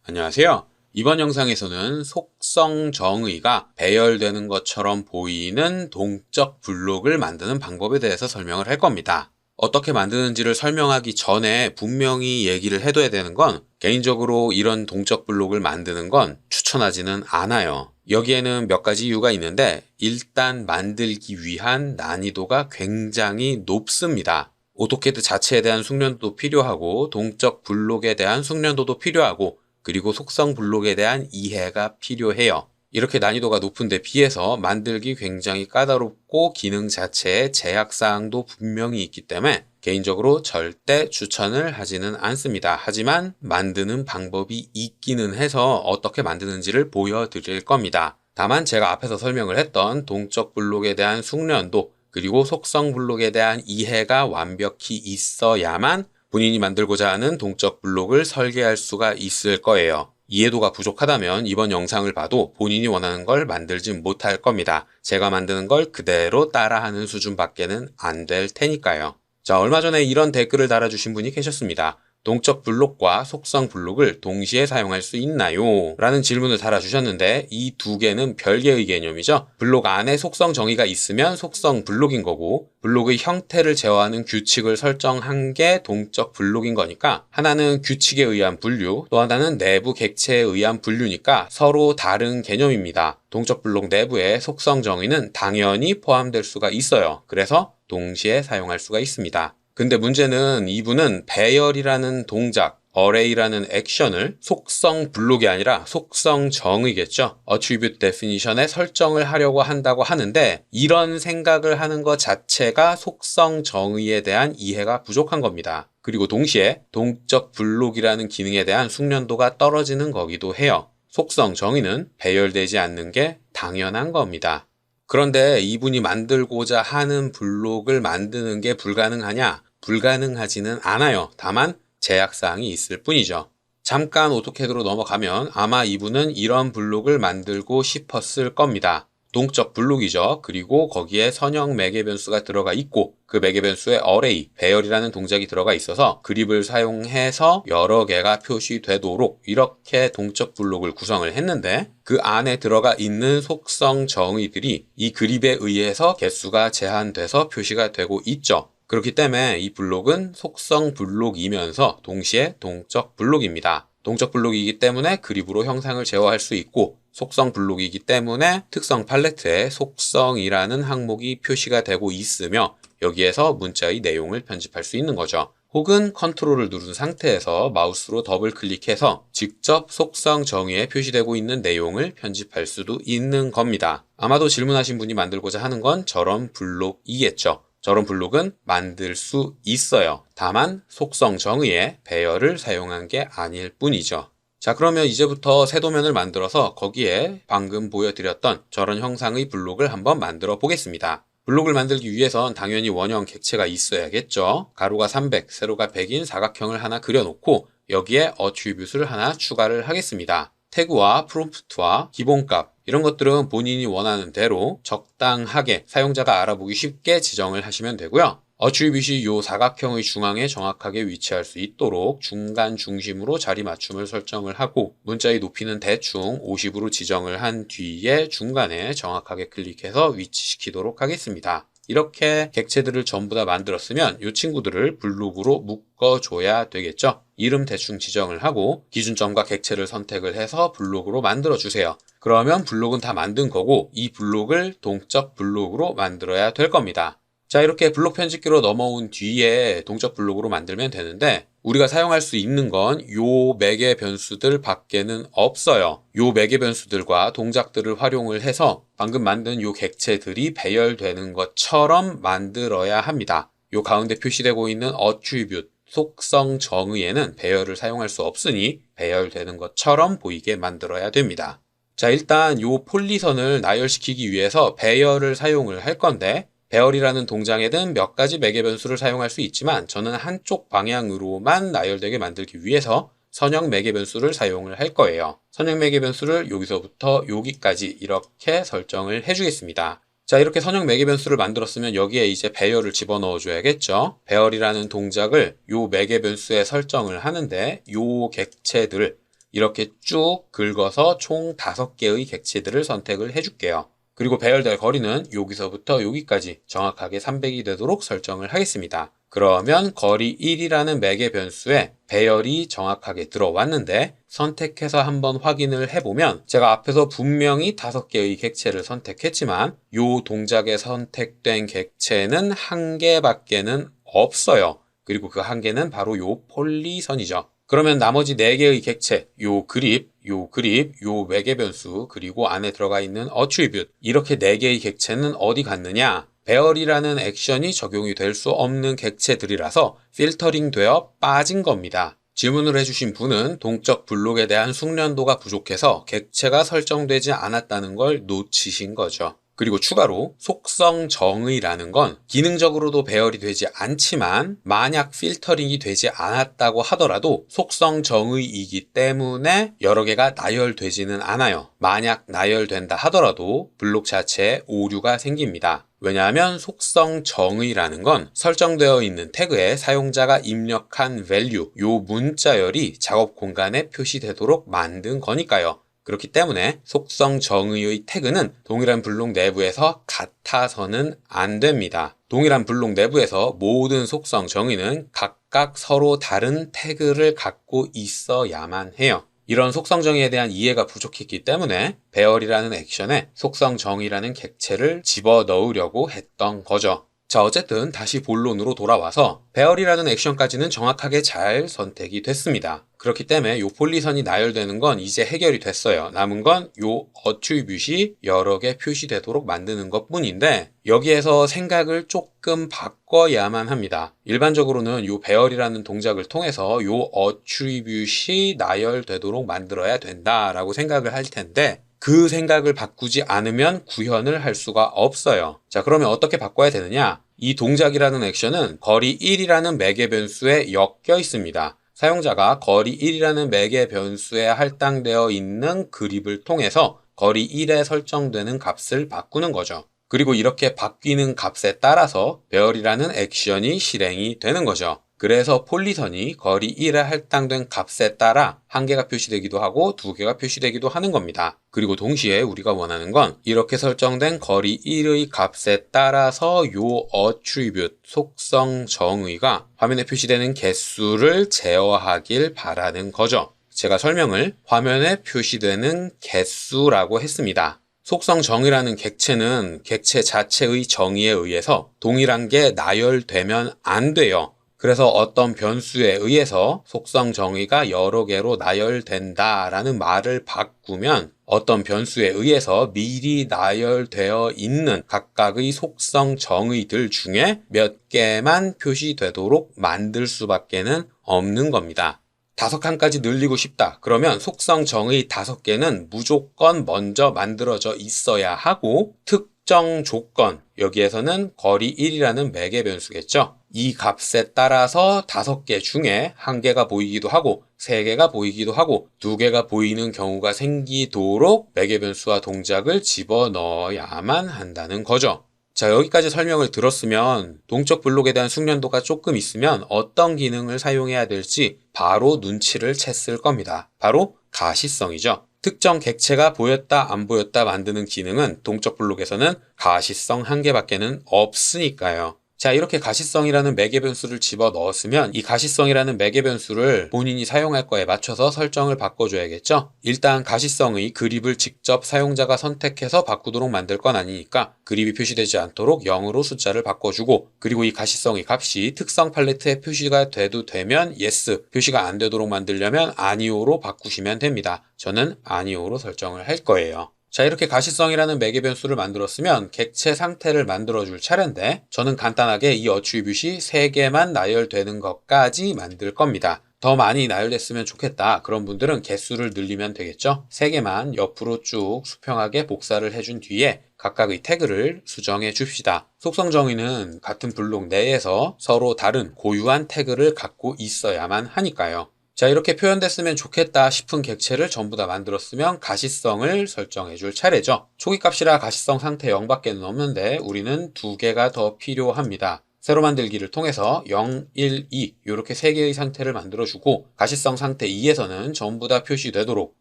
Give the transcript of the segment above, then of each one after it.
안녕하세요. 이번 영상에서는 속성 정의가 배열되는 것처럼 보이는 동적 블록을 만드는 방법에 대해서 설명을 할 겁니다. 어떻게 만드는지를 설명하기 전에 분명히 얘기를 해둬야 되는 건 개인적으로 이런 동적 블록을 만드는 건 추천하지는 않아요. 여기에는 몇 가지 이유가 있는데 일단 만들기 위한 난이도가 굉장히 높습니다. 오토캐드 자체에 대한 숙련도도 필요하고 동적 블록에 대한 숙련도도 필요하고 그리고 속성 블록에 대한 이해가 필요해요. 이렇게 난이도가 높은 데 비해서 만들기 굉장히 까다롭고 기능 자체에 제약사항도 분명히 있기 때문에 개인적으로 절대 추천을 하지는 않습니다. 하지만 만드는 방법이 있기는 해서 어떻게 만드는지를 보여드릴 겁니다. 다만 제가 앞에서 설명을 했던 동적 블록에 대한 숙련도 그리고 속성 블록에 대한 이해가 완벽히 있어야만 본인이 만들고자 하는 동적 블록을 설계할 수가 있을 거예요. 이해도가 부족하다면 이번 영상을 봐도 본인이 원하는 걸 만들지 못할 겁니다. 제가 만드는 걸 그대로 따라하는 수준밖에는 안 될 테니까요. 자, 얼마 전에 이런 댓글을 달아주신 분이 계셨습니다. 동적 블록과 속성 블록을 동시에 사용할 수 있나요? 라는 질문을 달아주셨는데 이 두 개는 별개의 개념이죠. 블록 안에 속성 정의가 있으면 속성 블록인 거고 블록의 형태를 제어하는 규칙을 설정한 게 동적 블록인 거니까 하나는 규칙에 의한 분류, 또 하나는 내부 객체에 의한 분류니까 서로 다른 개념입니다. 동적 블록 내부에 속성 정의는 당연히 포함될 수가 있어요. 그래서 동시에 사용할 수가 있습니다. 근데 문제는 이분은 배열이라는 동작, array라는 액션을 속성 블록이 아니라 속성 정의겠죠. attribute definition에 설정을 하려고 한다고 하는데 이런 생각을 하는 것 자체가 속성 정의에 대한 이해가 부족한 겁니다. 그리고 동시에 동적 블록이라는 기능에 대한 숙련도가 떨어지는 거기도 해요. 속성 정의는 배열되지 않는 게 당연한 겁니다. 그런데 이분이 만들고자 하는 블록을 만드는 게 불가능하냐? 불가능하지는 않아요. 다만 제약사항이 있을 뿐이죠. 잠깐 오토캐드로 넘어가면 아마 이분은 이런 블록을 만들고 싶었을 겁니다. 동적 블록이죠. 그리고 거기에 선형 매개 변수가 들어가 있고 그 매개 변수에 array, 배열이라는 동작이 들어가 있어서 그립을 사용해서 여러 개가 표시되도록 이렇게 동적 블록을 구성을 했는데 그 안에 들어가 있는 속성 정의들이 이 그립에 의해서 개수가 제한돼서 표시가 되고 있죠. 그렇기 때문에 이 블록은 속성 블록이면서 동시에 동적 블록입니다. 동적 블록이기 때문에 그립으로 형상을 제어할 수 있고 속성 블록이기 때문에 특성 팔레트에 속성이라는 항목이 표시가 되고 있으며 여기에서 문자의 내용을 편집할 수 있는 거죠. 혹은 컨트롤을 누른 상태에서 마우스로 더블 클릭해서 직접 속성 정의에 표시되고 있는 내용을 편집할 수도 있는 겁니다. 아마도 질문하신 분이 만들고자 하는 건 저런 블록이겠죠. 저런 블록은 만들 수 있어요. 다만 속성 정의에 배열을 사용한 게 아닐 뿐이죠. 자, 그러면 이제부터 새 도면을 만들어서 거기에 방금 보여드렸던 저런 형상의 블록을 한번 만들어 보겠습니다. 블록을 만들기 위해선 당연히 원형 객체가 있어야겠죠. 가로가 300, 세로가 100인 사각형을 하나 그려놓고 여기에 attribute를 하나 추가를 하겠습니다. 태그와 프롬프트와 기본값 이런 것들은 본인이 원하는 대로 적당하게 사용자가 알아보기 쉽게 지정을 하시면 되고요. attribute이 이 사각형의 중앙에 정확하게 위치할 수 있도록 중간 중심으로 자리 맞춤을 설정을 하고 문자의 높이는 대충 50으로 지정을 한 뒤에 중간에 정확하게 클릭해서 위치시키도록 하겠습니다. 이렇게 객체들을 전부 다 만들었으면 이 친구들을 블록으로 묶어줘야 되겠죠. 이름 대충 지정을 하고 기준점과 객체를 선택을 해서 블록으로 만들어주세요. 그러면 블록은 다 만든 거고 이 블록을 동적 블록으로 만들어야 될 겁니다. 자, 이렇게 블록 편집기로 넘어온 뒤에 동적 블록으로 만들면 되는데 우리가 사용할 수 있는 건 요 매개 변수들 밖에는 없어요. 요 매개 변수들과 동작들을 활용을 해서 방금 만든 요 객체들이 배열되는 것처럼 만들어야 합니다. 요 가운데 표시되고 있는 attribute, 속성 정의에는 배열을 사용할 수 없으니 배열되는 것처럼 보이게 만들어야 됩니다. 자, 일단 요 폴리선을 나열시키기 위해서 배열을 사용을 할 건데 배열이라는 동작에는 몇 가지 매개 변수를 사용할 수 있지만 저는 한쪽 방향으로만 나열되게 만들기 위해서 선형 매개 변수를 사용을 할 거예요. 선형 매개 변수를 여기서부터 여기까지 이렇게 설정을 해주겠습니다. 자, 이렇게 선형 매개 변수를 만들었으면 여기에 이제 배열을 집어넣어 줘야겠죠. 배열이라는 동작을 요 매개 변수에 설정을 하는데 요 객체들 이렇게 쭉 긁어서 총 5개의 객체들을 선택을 해줄게요. 그리고 배열될 거리는 여기서부터 여기까지 정확하게 300이 되도록 설정을 하겠습니다. 그러면 거리 1이라는 매개 변수에 배열이 정확하게 들어왔는데 선택해서 한번 확인을 해보면 제가 앞에서 분명히 5개의 객체를 선택했지만 이 동작에 선택된 객체는 1개밖에는 없어요. 그리고 그 1개는 바로 이 폴리선이죠. 그러면 나머지 4개의 객체, 요 그립, 요 매개 변수, 그리고 안에 들어가 있는 attribute, 이렇게 4개의 객체는 어디 갔느냐? 배열이라는 액션이 적용이 될 수 없는 객체들이라서 필터링 되어 빠진 겁니다. 질문을 해주신 분은 동적 블록에 대한 숙련도가 부족해서 객체가 설정되지 않았다는 걸 놓치신 거죠. 그리고 추가로 속성 정의라는 건 기능적으로도 배열이 되지 않지만 만약 필터링이 되지 않았다고 하더라도 속성 정의이기 때문에 여러 개가 나열되지는 않아요. 만약 나열된다 하더라도 블록 자체에 오류가 생깁니다. 왜냐하면 속성 정의라는 건 설정되어 있는 태그에 사용자가 입력한 value, 요 문자열이 작업 공간에 표시되도록 만든 거니까요. 그렇기 때문에 속성 정의의 태그는 동일한 블록 내부에서 같아서는 안 됩니다. 동일한 블록 내부에서 모든 속성 정의는 각각 서로 다른 태그를 갖고 있어야만 해요. 이런 속성 정의에 대한 이해가 부족했기 때문에 배열이라는 액션에 속성 정의라는 객체를 집어넣으려고 했던 거죠. 자, 어쨌든 다시 본론으로 돌아와서 배열이라는 액션까지는 정확하게 잘 선택이 됐습니다. 그렇기 때문에 요 폴리선이 나열되는 건 이제 해결이 됐어요. 남은 건 요 어트리뷰트이 여러 개 표시되도록 만드는 것 뿐인데 여기에서 생각을 조금 바꿔야만 합니다. 일반적으로는 요 배열이라는 동작을 통해서 요 어트리뷰트이 나열되도록 만들어야 된다라고 생각을 할 텐데 그 생각을 바꾸지 않으면 구현을 할 수가 없어요. 자, 그러면 어떻게 바꿔야 되느냐? 이 동작이라는 액션은 거리 1이라는 매개 변수에 엮여 있습니다. 사용자가 거리 1이라는 매개 변수에 할당되어 있는 그립을 통해서 거리 1에 설정되는 값을 바꾸는 거죠. 그리고 이렇게 바뀌는 값에 따라서 배열이라는 액션이 실행이 되는 거죠. 그래서 폴리선이 거리 1에 할당된 값에 따라 1개가 표시되기도 하고 2개가 표시되기도 하는 겁니다. 그리고 동시에 우리가 원하는 건 이렇게 설정된 거리 1의 값에 따라서 요 attribute 속성 정의가 화면에 표시되는 개수를 제어하길 바라는 거죠. 제가 설명을 화면에 표시되는 개수라고 했습니다. 속성 정의라는 객체는 객체 자체의 정의에 의해서 동일한 게 나열되면 안 돼요. 그래서 어떤 변수에 의해서 속성 정의가 여러 개로 나열된다라는 말을 바꾸면 어떤 변수에 의해서 미리 나열되어 있는 각각의 속성 정의들 중에 몇 개만 표시되도록 만들 수밖에는 없는 겁니다. 5칸까지 늘리고 싶다. 그러면 속성 정의 5개는 무조건 먼저 만들어져 있어야 하고 특정 조건, 여기에서는 거리 1이라는 매개 변수겠죠. 이 값에 따라서 5개 중에 1개가 보이기도 하고 3개가 보이기도 하고 2개가 보이는 경우가 생기도록 매개 변수와 동작을 집어넣어야만 한다는 거죠. 자, 여기까지 설명을 들었으면 동적 블록에 대한 숙련도가 조금 있으면 어떤 기능을 사용해야 될지 바로 눈치를 챘을 겁니다. 바로 가시성이죠. 특정 객체가 보였다 안 보였다 만드는 기능은 동적 블록에서는 가시성 1개밖에는 없으니까요. 자, 이렇게 가시성이라는 매개 변수를 집어넣었으면 이 가시성이라는 매개 변수를 본인이 사용할 거에 맞춰서 설정을 바꿔줘야겠죠? 일단 가시성의 그립을 직접 사용자가 선택해서 바꾸도록 만들 건 아니니까 그립이 표시되지 않도록 0으로 숫자를 바꿔주고 그리고 이 가시성의 값이 특성 팔레트에 표시가 돼도 되면 yes, 표시가 안 되도록 만들려면 아니오로 바꾸시면 됩니다. 저는 아니오로 설정을 할 거예요. 자, 이렇게 가시성이라는 매개 변수를 만들었으면 객체 상태를 만들어줄 차례인데 저는 간단하게 이 어트리뷰트이 3개만 나열되는 것까지 만들 겁니다. 더 많이 나열됐으면 좋겠다. 그런 분들은 개수를 늘리면 되겠죠? 3개만 옆으로 쭉 수평하게 복사를 해준 뒤에 각각의 태그를 수정해 줍시다. 속성 정의는 같은 블록 내에서 서로 다른 고유한 태그를 갖고 있어야만 하니까요. 자, 이렇게 표현됐으면 좋겠다 싶은 객체를 전부 다 만들었으면 가시성을 설정해 줄 차례죠. 초기값이라 가시성 상태 0밖에 없는데 우리는 2개가 더 필요합니다. 세로 만들기를 통해서 0, 1, 2 이렇게 3개의 상태를 만들어주고 가시성 상태 2에서는 전부 다 표시되도록,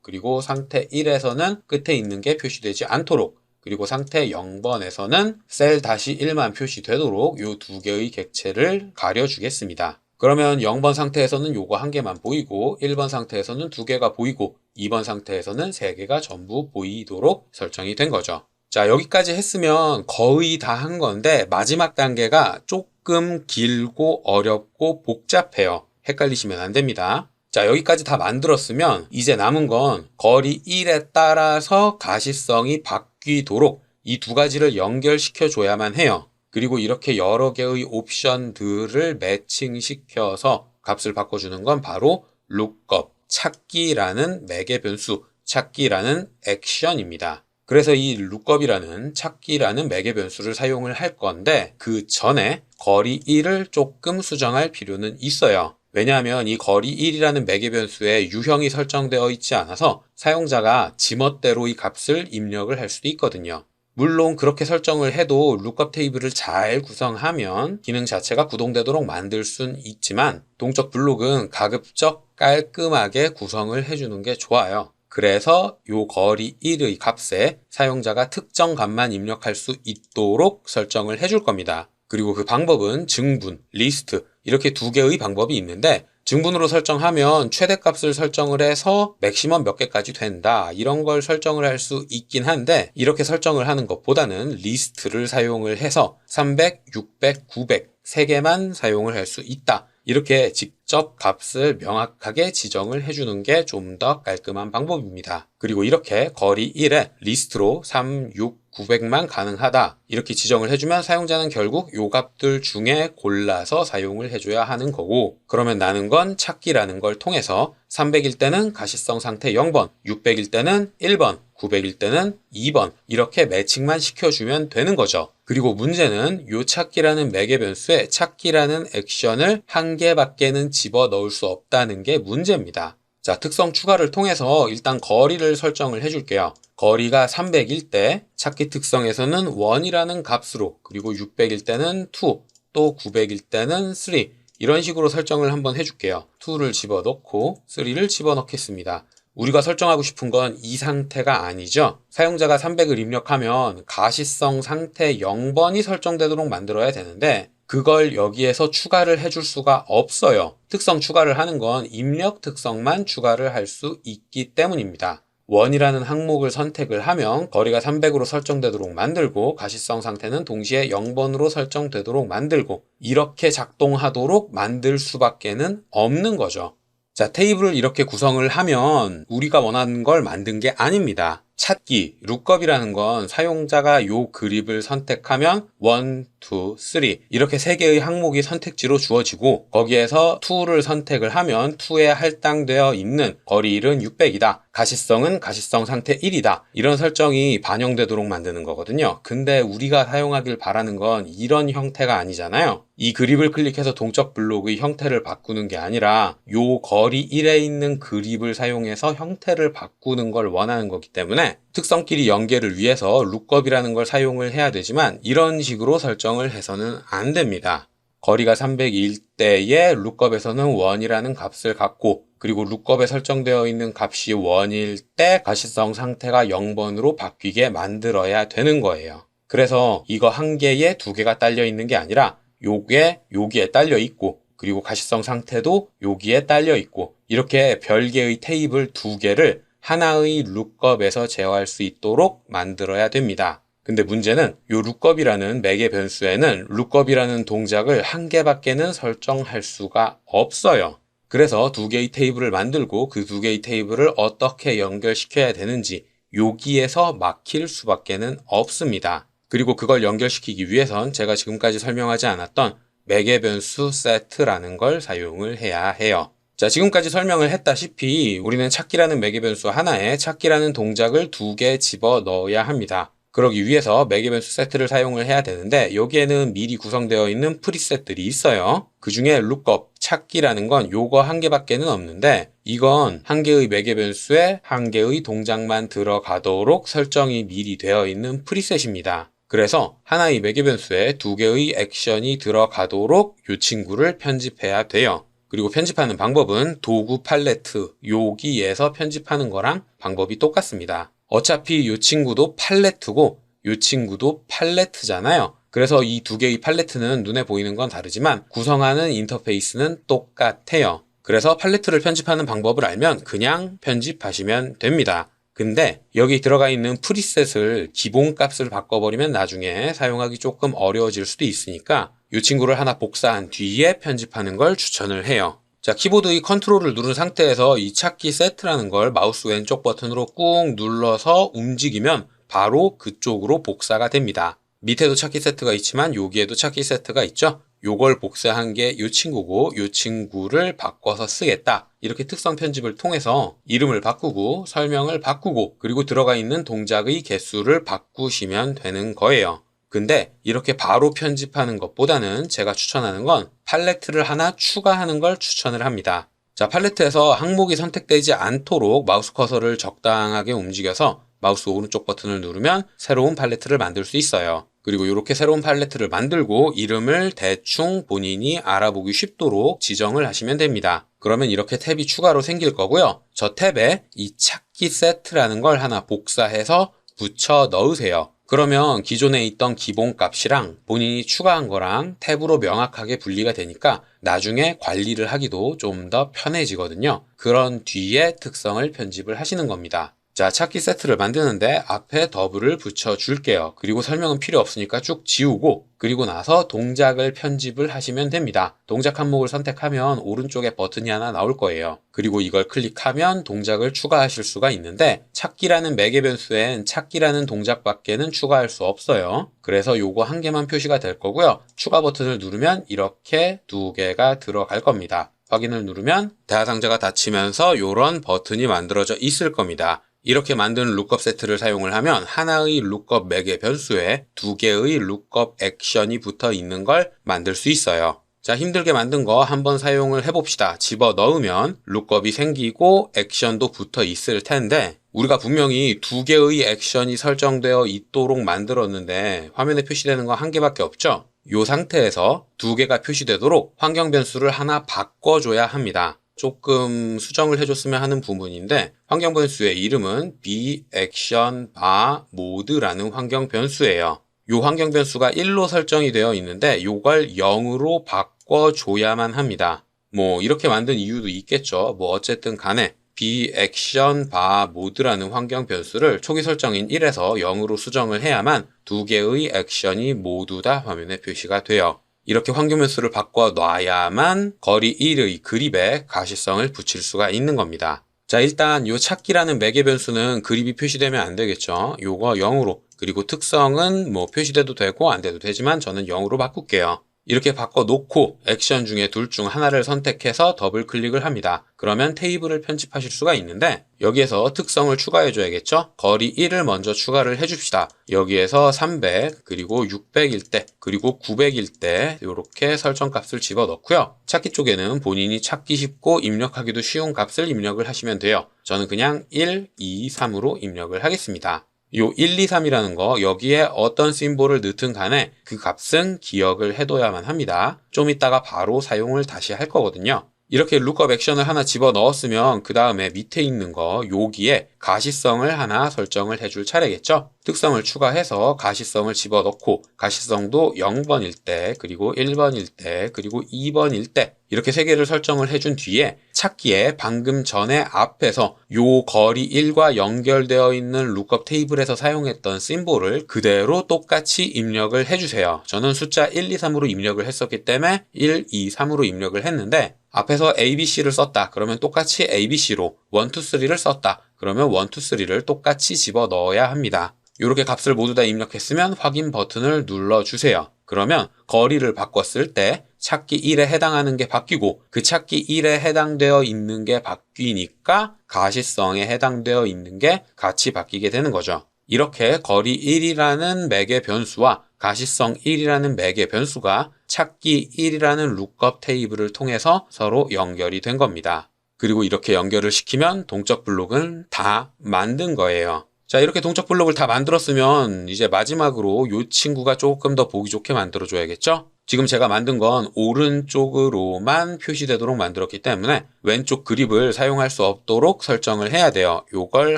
그리고 상태 1에서는 끝에 있는 게 표시되지 않도록, 그리고 상태 0번에서는 셀 -1만 표시되도록 이 2개의 객체를 가려주겠습니다. 그러면 0번 상태에서는 요거 1개만 보이고 1번 상태에서는 2개가 보이고 2번 상태에서는 3개가 전부 보이도록 설정이 된 거죠. 자, 여기까지 했으면 거의 다 한 건데 마지막 단계가 조금 길고 어렵고 복잡해요. 헷갈리시면 안 됩니다. 자, 여기까지 다 만들었으면 이제 남은 건 거리 1에 따라서 가시성이 바뀌도록 이 2가지를 연결시켜 줘야만 해요. 그리고 이렇게 여러 개의 옵션들을 매칭시켜서 값을 바꿔주는 건 바로 lookup, 찾기라는 매개 변수, 찾기라는 액션입니다. 그래서 이 lookup이라는 찾기라는 매개 변수를 사용을 할 건데 그 전에 거리 1을 조금 수정할 필요는 있어요. 왜냐하면 이 거리 1이라는 매개 변수에 유형이 설정되어 있지 않아서 사용자가 지멋대로 이 값을 입력을 할 수도 있거든요. 물론 그렇게 설정을 해도 lookup 테이블을 잘 구성하면 기능 자체가 구동되도록 만들 순 있지만 동적 블록은 가급적 깔끔하게 구성을 해주는 게 좋아요. 그래서 요 거리 1의 값에 사용자가 특정 값만 입력할 수 있도록 설정을 해줄 겁니다. 그리고 그 방법은 증분, 리스트 이렇게 2개의 방법이 있는데 증분으로 설정하면 최대값을 설정을 해서 맥시멈 몇 개까지 된다 이런 걸 설정을 할 수 있긴 한데 이렇게 설정을 하는 것보다는 리스트를 사용을 해서 300, 600, 900 3개만 사용을 할 수 있다. 이렇게 직접 값을 명확하게 지정을 해주는 게 좀 더 깔끔한 방법입니다. 그리고 이렇게 거리 1에 리스트로 3, 6, 900만 가능하다 이렇게 지정을 해주면 사용자는 결국 요 값들 중에 골라서 사용을 해줘야 하는 거고, 그러면 나는 건 찾기라는 걸 통해서 300일 때는 가시성 상태 0번, 600일 때는 1번, 900일 때는 2번 이렇게 매칭만 시켜주면 되는 거죠. 그리고 문제는 요 찾기라는 매개 변수에 찾기라는 액션을 1개밖에는 집어넣을 수 없다는 게 문제입니다. 자, 특성 추가를 통해서 일단 거리를 설정을 해줄게요. 거리가 300일 때 찾기 특성에서는 1이라는 값으로, 그리고 600일 때는 2, 또 900일 때는 3 이런 식으로 설정을 한번 해줄게요. 2를 집어넣고 3를 집어넣겠습니다. 우리가 설정하고 싶은 건 이 상태가 아니죠. 사용자가 300을 입력하면 가시성 상태 0번이 설정되도록 만들어야 되는데 그걸 여기에서 추가를 해줄 수가 없어요. 특성 추가를 하는 건 입력 특성만 추가를 할 수 있기 때문입니다. 1이라는 항목을 선택을 하면 거리가 300으로 설정되도록 만들고 가시성 상태는 동시에 0번으로 설정되도록 만들고 이렇게 작동하도록 만들 수밖에는 없는 거죠. 자, 테이블을 이렇게 구성을 하면 우리가 원하는 걸 만든 게 아닙니다. 찾기, lookup이라는 건 사용자가 요 그립을 선택하면 1, 2, 3 이렇게 3개의 항목이 선택지로 주어지고 거기에서 2를 선택을 하면 2에 할당되어 있는 거리 1은 600이다. 가시성은 가시성 상태 1이다. 이런 설정이 반영되도록 만드는 거거든요. 근데 우리가 사용하길 바라는 건 이런 형태가 아니잖아요. 이 그립을 클릭해서 동적 블록의 형태를 바꾸는 게 아니라 요 거리 1에 있는 그립을 사용해서 형태를 바꾸는 걸 원하는 거기 때문에 특성끼리 연계를 위해서 lookup이라는 걸 사용을 해야 되지만 이런 식으로 설정을 해서는 안 됩니다. 거리가 300일 때에 lookup에서는 1이라는 값을 갖고 그리고 lookup에 설정되어 있는 값이 1일 때 가시성 상태가 0번으로 바뀌게 만들어야 되는 거예요. 그래서 이거 한 개에 2개가 딸려 있는 게 아니라 요게 여기에 딸려 있고 그리고 가시성 상태도 여기에 딸려 있고 이렇게 별개의 테이블 2개를 하나의 lookup에서 제어할 수 있도록 만들어야 됩니다. 근데 문제는 요 lookup이라는 매개 변수에는 lookup이라는 동작을 1개밖에는 설정할 수가 없어요. 그래서 2개의 테이블을 만들고 그 2개의 테이블을 어떻게 연결시켜야 되는지 여기에서 막힐 수밖에는 없습니다. 그리고 그걸 연결시키기 위해선 제가 지금까지 설명하지 않았던 매개 변수 set라는 걸 사용을 해야 해요. 자, 지금까지 설명을 했다시피 우리는 찾기라는 매개 변수 하나에 찾기라는 동작을 2개 집어 넣어야 합니다. 그러기 위해서 매개 변수 세트를 사용을 해야 되는데 여기에는 미리 구성되어 있는 프리셋들이 있어요. 그 중에 lookup, 찾기라는 건 요거 1개밖에는 없는데 이건 1개의 매개 변수에 1개의 동작만 들어가도록 설정이 미리 되어 있는 프리셋입니다. 그래서 하나의 매개 변수에 두 개의 액션이 들어가도록 이 친구를 편집해야 돼요. 그리고 편집하는 방법은 도구 팔레트 여기에서 편집하는 거랑 방법이 똑같습니다. 어차피 이 친구도 팔레트고 이 친구도 팔레트잖아요. 그래서 이 두 개의 팔레트는 눈에 보이는 건 다르지만 구성하는 인터페이스는 똑같아요. 그래서 팔레트를 편집하는 방법을 알면 그냥 편집하시면 됩니다. 근데 여기 들어가 있는 프리셋을 기본값을 바꿔버리면 나중에 사용하기 조금 어려워질 수도 있으니까 이 친구를 하나 복사한 뒤에 편집하는 걸 추천을 해요. 자, 키보드의 컨트롤을 누른 상태에서 이 찾기 세트라는 걸 마우스 왼쪽 버튼으로 꾹 눌러서 움직이면 바로 그쪽으로 복사가 됩니다. 밑에도 찾기 세트가 있지만 여기에도 찾기 세트가 있죠. 요걸 복사한 게 이 친구고 이 친구를 바꿔서 쓰겠다. 이렇게 특성 편집을 통해서 이름을 바꾸고 설명을 바꾸고 그리고 들어가 있는 동작의 개수를 바꾸시면 되는 거예요. 근데 이렇게 바로 편집하는 것보다는 제가 추천하는 건 팔레트를 하나 추가하는 걸 추천을 합니다. 자, 팔레트에서 항목이 선택되지 않도록 마우스 커서를 적당하게 움직여서 마우스 오른쪽 버튼을 누르면 새로운 팔레트를 만들 수 있어요. 그리고 이렇게 새로운 팔레트를 만들고 이름을 대충 본인이 알아보기 쉽도록 지정을 하시면 됩니다. 그러면 이렇게 탭이 추가로 생길 거고요. 저 탭에 이 찾기 세트라는 걸 하나 복사해서 붙여 넣으세요. 그러면 기존에 있던 기본 값이랑 본인이 추가한 거랑 탭으로 명확하게 분리가 되니까 나중에 관리를 하기도 좀 더 편해지거든요. 그런 뒤에 특성을 편집을 하시는 겁니다. 자, 찾기 세트를 만드는데 앞에 더블을 붙여줄게요. 그리고 설명은 필요 없으니까 쭉 지우고 그리고 나서 동작을 편집을 하시면 됩니다. 동작 항목을 선택하면 오른쪽에 버튼이 하나 나올 거예요. 그리고 이걸 클릭하면 동작을 추가하실 수가 있는데 찾기라는 매개 변수엔 찾기라는 동작밖에는 추가할 수 없어요. 그래서 요거 한 개만 표시가 될 거고요. 추가 버튼을 누르면 이렇게 두 개가 들어갈 겁니다. 확인을 누르면 대하상자가 닫히면서 이런 버튼이 만들어져 있을 겁니다. 이렇게 만든 룩업 세트를 사용을 하면 하나의 룩업 매개 변수에 두 개의 룩업 액션이 붙어 있는 걸 만들 수 있어요. 자, 힘들게 만든 거 한번 사용을 해봅시다. 집어 넣으면 룩업이 생기고 액션도 붙어 있을 텐데 우리가 분명히 두 개의 액션이 설정되어 있도록 만들었는데 화면에 표시되는 거 한 개밖에 없죠? 이 상태에서 두 개가 표시되도록 환경 변수를 하나 바꿔줘야 합니다. 조금 수정을 해줬으면 하는 부분인데 환경 변수의 이름은 BActionBarMode라는 환경 변수예요. 이 환경 변수가 1로 설정이 되어 있는데 이걸 0으로 바꿔줘야만 합니다. 뭐 이렇게 만든 이유도 있겠죠. 뭐 어쨌든 간에 BActionBarMode라는 환경 변수를 초기 설정인 1에서 0으로 수정을 해야만 두 개의 액션이 모두 다 화면에 표시가 돼요. 이렇게 환경 변수를 바꿔 놔야만 거리 1의 그립에 가시성을 붙일 수가 있는 겁니다. 자, 일단 요 찾기라는 매개 변수는 그립이 표시되면 안 되겠죠. 요거 0으로 그리고 특성은 뭐 표시돼도 되고 안 돼도 되지만 저는 0으로 바꿀게요. 이렇게 바꿔놓고 액션 중에 둘 중 하나를 선택해서 더블 클릭을 합니다. 그러면 테이블을 편집하실 수가 있는데 여기에서 특성을 추가해줘야겠죠? 거리 1을 먼저 추가를 해줍시다. 여기에서 300 그리고 600일 때 그리고 900일 때 이렇게 설정값을 집어넣고요. 찾기 쪽에는 본인이 찾기 쉽고 입력하기도 쉬운 값을 입력을 하시면 돼요. 저는 그냥 1, 2, 3으로 입력을 하겠습니다. 요 1, 2, 3이라는 거 여기에 어떤 심볼을 넣든 간에 그 값은 기억을 해둬야만 합니다. 좀 이따가 바로 사용을 다시 할 거거든요. 이렇게 룩업 액션을 하나 집어 넣었으면 그 다음에 밑에 있는 거 여기에 가시성을 하나 설정을 해줄 차례겠죠. 특성을 추가해서 가시성을 집어 넣고 가시성도 0번일 때 그리고 1번일 때 그리고 2번일 때 이렇게 세 개를 설정을 해준 뒤에 찾기에 방금 전에 앞에서 요 거리 1과 연결되어 있는 룩업 테이블에서 사용했던 심볼을 그대로 똑같이 입력을 해주세요. 저는 숫자 1, 2, 3으로 입력을 했었기 때문에 1, 2, 3으로 입력을 했는데 앞에서 ABC를 썼다. 그러면 똑같이 ABC로 1, 2, 3를 썼다. 그러면 1, 2, 3를 똑같이 집어 넣어야 합니다. 이렇게 값을 모두 다 입력했으면 확인 버튼을 눌러주세요. 그러면 거리를 바꿨을 때 찾기 1에 해당하는 게 바뀌고 그 찾기 1에 해당되어 있는 게 바뀌니까 가시성에 해당되어 있는 게 같이 바뀌게 되는 거죠. 이렇게 거리 1이라는 매개 변수와 가시성 1이라는 매개 변수가 찾기 1이라는 룩업 테이블을 통해서 서로 연결이 된 겁니다. 그리고 이렇게 연결을 시키면 동적 블록은 다 만든 거예요. 자, 이렇게 동적 블록을 다 만들었으면 이제 마지막으로 이 친구가 조금 더 보기 좋게 만들어줘야겠죠? 지금 제가 만든 건 오른쪽으로만 표시되도록 만들었기 때문에 왼쪽 그립을 사용할 수 없도록 설정을 해야 돼요. 요걸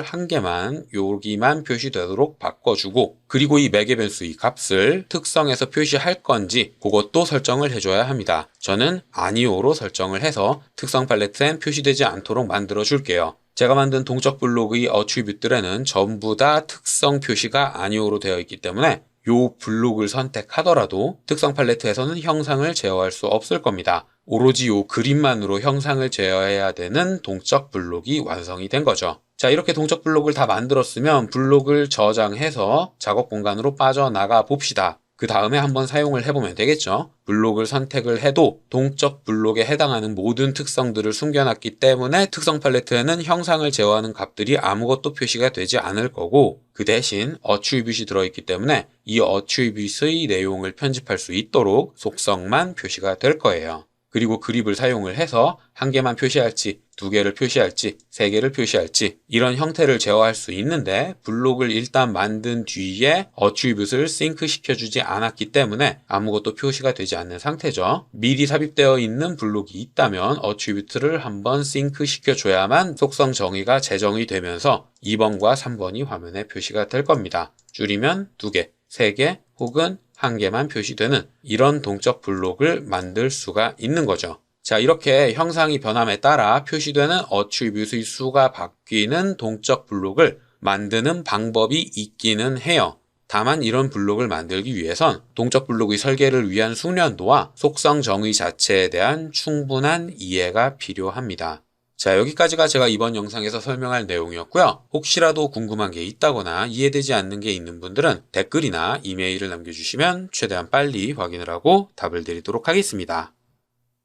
한 개만 여기만 표시되도록 바꿔주고, 그리고 이 매개 변수 이 값을 특성에서 표시할 건지 그것도 설정을 해줘야 합니다. 저는 아니오로 설정을 해서 특성 팔레트엔 표시되지 않도록 만들어 줄게요. 제가 만든 동적 블록의 어트리뷰트에는 전부 다 특성 표시가 아니오로 되어 있기 때문에 요 블록을 선택하더라도 특성 팔레트에서는 형상을 제어할 수 없을 겁니다. 오로지 요 그림만으로 형상을 제어해야 되는 동적 블록이 완성이 된 거죠. 자, 이렇게 동적 블록을 다 만들었으면 블록을 저장해서 작업 공간으로 빠져나가 봅시다. 그 다음에 한번 사용을 해보면 되겠죠. 블록을 선택을 해도 동적 블록에 해당하는 모든 특성들을 숨겨놨기 때문에 특성 팔레트에는 형상을 제어하는 값들이 아무것도 표시가 되지 않을 거고, 그 대신 어트리뷰트이 들어있기 때문에 이 어트리뷰트의 내용을 편집할 수 있도록 속성만 표시가 될 거예요. 그리고 그립을 사용을 해서 한 개만 표시할지, 두 개를 표시할지, 세 개를 표시할지 이런 형태를 제어할 수 있는데, 블록을 일단 만든 뒤에 어트리뷰트를 싱크 시켜주지 않았기 때문에 아무것도 표시가 되지 않는 상태죠. 미리 삽입되어 있는 블록이 있다면 어트리뷰트를 한번 싱크 시켜줘야만 속성 정의가 재정의 되면서 2번과 3번이 화면에 표시가 될 겁니다. 줄이면 2개, 3개 혹은 1개만 표시되는 이런 동적 블록을 만들 수가 있는 거죠. 자, 이렇게 형상이 변함에 따라 표시되는 어트리뷰트의 수가 바뀌는 동적 블록을 만드는 방법이 있기는 해요. 다만 이런 블록을 만들기 위해선 동적 블록의 설계를 위한 숙련도와 속성 정의 자체에 대한 충분한 이해가 필요합니다. 자, 여기까지가 제가 이번 영상에서 설명할 내용이었고요. 혹시라도 궁금한 게 있다거나 이해되지 않는 게 있는 분들은 댓글이나 이메일을 남겨주시면 최대한 빨리 확인을 하고 답을 드리도록 하겠습니다.